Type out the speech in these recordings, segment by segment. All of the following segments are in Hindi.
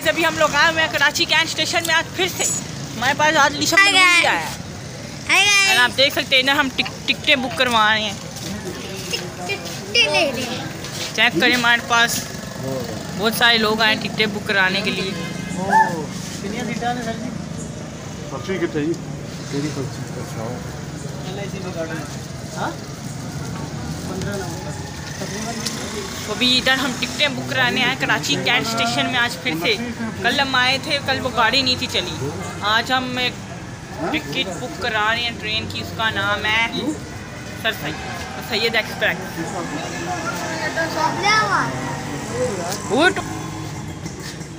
अभी हम लोग आए हुए हैं कराची कैंट स्टेशन में आज फिर से। हमारे पास आज लिशा आया है और आप देख सकते हैं ना हम टिकटें बुक करवा रहे हैं। चेक करें हमारे पास बहुत सारे लोग आए टिकटें बुक कराने के लिए। तो अभी इधर हम टिकटें बुक कराने आए कराची कैंट स्टेशन में आज फिर से। कल हम आए थे, कल वो गाड़ी नहीं थी चली। आज हम एक टिकट बुक करा रहे हैं ट्रेन की, उसका नाम है सर सैयद एक्सप्रेस।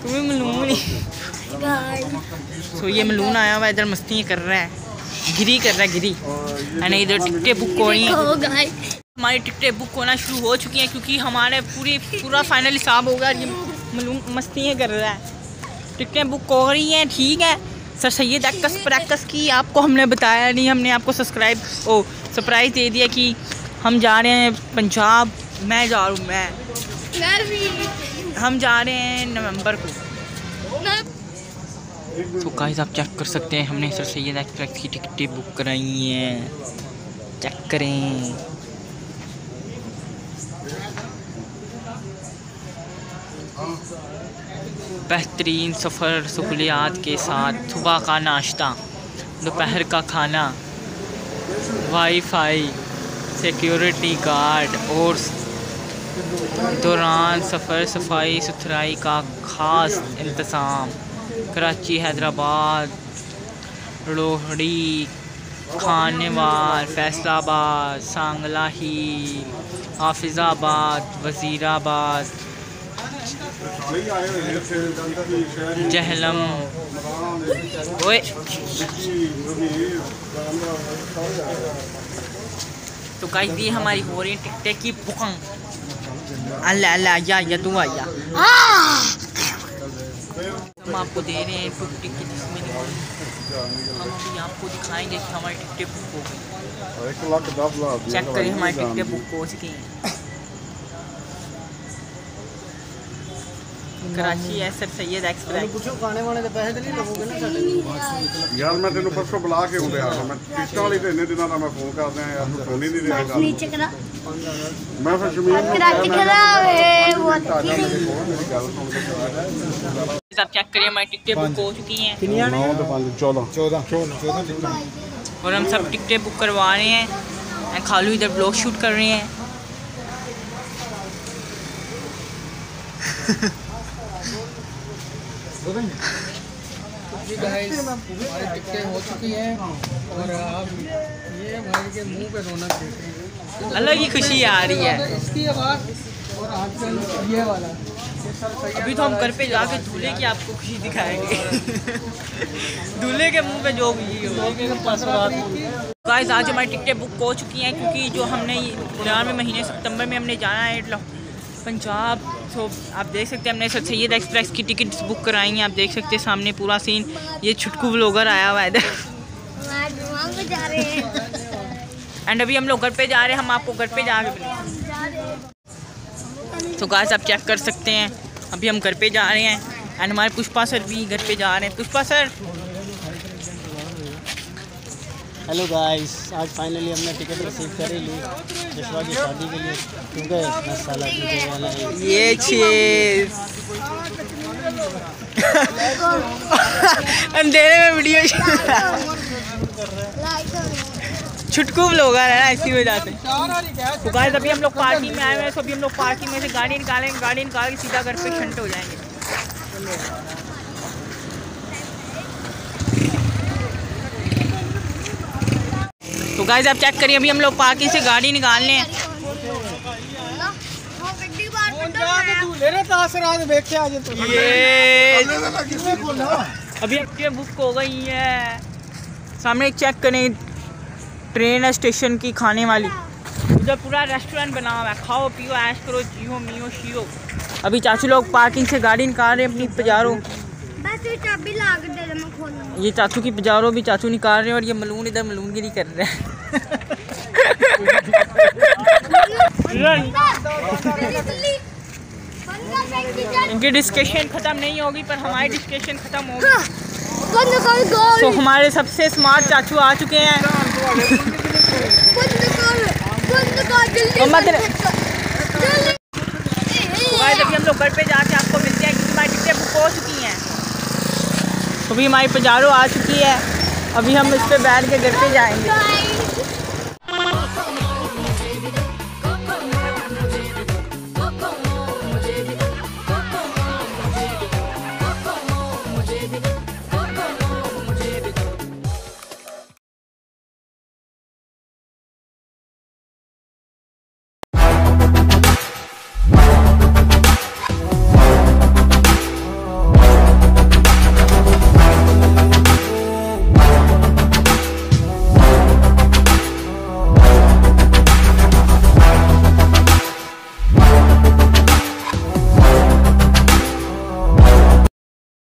तुम्हें मलून तो ये मलून आया हुआ इधर मस्ती कर रहा है, गिरी कर रहा है गिरी। मैंने इधर टिकटें बुक हो रही हैं, हमारी टिकटें बुक होना शुरू हो चुकी हैं क्योंकि हमारे पूरा फाइनल हिसाब होगा। ये मलून मस्ती कर रहा है, टिकटें बुक हो रही हैं। ठीक है सर सैयद एक्सप्रेस की आपको हमने बताया नहीं, हमने आपको सरप्राइज़ दे दिया कि हम जा रहे हैं पंजाब। मैं जा रहा हूँ, हम जा रहे हैं नवंबर को। तो गाइस आप चेक कर सकते हैं हमने सर सैयद एक्सप्रेस की टिकटें बुक कराई हैं, चेक करें। बेहतरीन सफ़र सहूलियात के साथ, सुबह का नाश्ता, दोपहर का खाना, वाईफाई, सिक्योरिटी गार्ड और दौरान सफ़र सफाई सुथराई का ख़ास इंतज़ाम। कराची, हैदराबाद, लोहड़ी, खानेवाल, फैसलाबाद, सांगला ही, हाफिज़ाबाद, वज़ीराबाद, जहलम। ओए तो गाइस ये हमारी हो रही टिकटें की बुकिंग। अल्लाह अल्लाह या तू आया हम आपको दे रहे हैं टिकट जिसमें हम अभी आपको दिखाएंगे कि हमारी टिकटें बुक हो गई। चेक करें हमारी टिकटें बुक हो चुकी हैं। कराची है सर सैयद एक्सप्रेस। पूछो खाने वाले के पैसे नहीं लगोगे ना साडे यार मैं तेन परसों बुला के उड़े आ मैं टिकट वाली तो इन्ने दिनों का मैं फोन कर रहा यार, तू फोन ही नहीं देगा। नीचे करा मैं फिर शमीम कराची करा है वो आप चेक करिए हमारी टिकटें बुक हो चुकी हैं। कितनी 9 तो 14 और हम सब टिकटें बुक करवा रहे हैं। खालू इधर ब्लॉग शूट कर रहे हैं। गाइस हमारी टिकटें हो चुकी हैं और आप ये भाई के मुंह पे रौनक देख रहे हैं, अलग ही खुशी आ रही है इसकी आवाज़। और आजकल ये वाला अभी तो हम घर पे जाके दूल्हे की आपको खुशी दिखाएंगे। दूल्हे के मुंह पे जो भी गाइस आज हमारी टिकटें बुक हो चुकी हैं क्योंकि जो हमने 11वें महीने सितंबर में हमने जाना है पंजाब। तो आप देख सकते हैं हमने सर सैयद एक्सप्रेस की टिकट बुक कराई हैं। आप देख सकते हैं सामने पूरा सीन। ये छुटकू व्लॉगर आया हुआ है इधर। एंड अभी हम लोग घर पे जा रहे हैं, हम आपको घर पे जाके तो गाइस आप चेक कर सकते हैं अभी हम घर पे जा रहे हैं। एंड हमारे पुष्पा सर भी घर पे जा रहे हैं। पुष्पा सर हेलो गाइस, आज फाइनली हमने टिकट रिसीव कर ही ली जशवा की शादी के लिए क्योंकि 10 साल की वाला है ये चीज अंधेरे में वीडियो छुटकू व्लॉगर है ना, इसी वजह से। तो गाइस अभी हम लोग पार्टी में आए हुए हैं, तो अभी हम लोग पार्टी में से गाड़ी निकालेंगे, गाड़ी निकाल के सीधा घर पे शंट हो जाएंगे। तो गाइस आप चेक करिए अभी हम लोग पार्किंग से गाड़ी निकालने हैं। ये अभी टिकटें बुक हो गई है। सामने चेक करें ट्रेन स्टेशन की खाने वाली, उधर पूरा रेस्टोरेंट बना हुआ है। खाओ पियो ऐश करो जियो मियो शियो। अभी चाचू लोग पार्किंग से गाड़ी निकाल रहे हैं अपनी पजारो। ये चाचू की पजारो भी चाचू निकाल रहे हैं और ये मलून इधर मलूनगिरी कर रहे हैं। इनकी डिस्कशन ख़त्म नहीं होगी पर हमारी डिस्कशन ख़त्म होगी। तो हमारे सबसे स्मार्ट चाचू आ चुके हैं। अभी हम लोग घर पे जाके आपको मिलते हैं क्योंकि हमारी टिकटें बुक हो चुकी हैं। तो भी हमारी पजारो आ चुकी है, अभी हम इस पे बैठ के घर पे जाएंगे।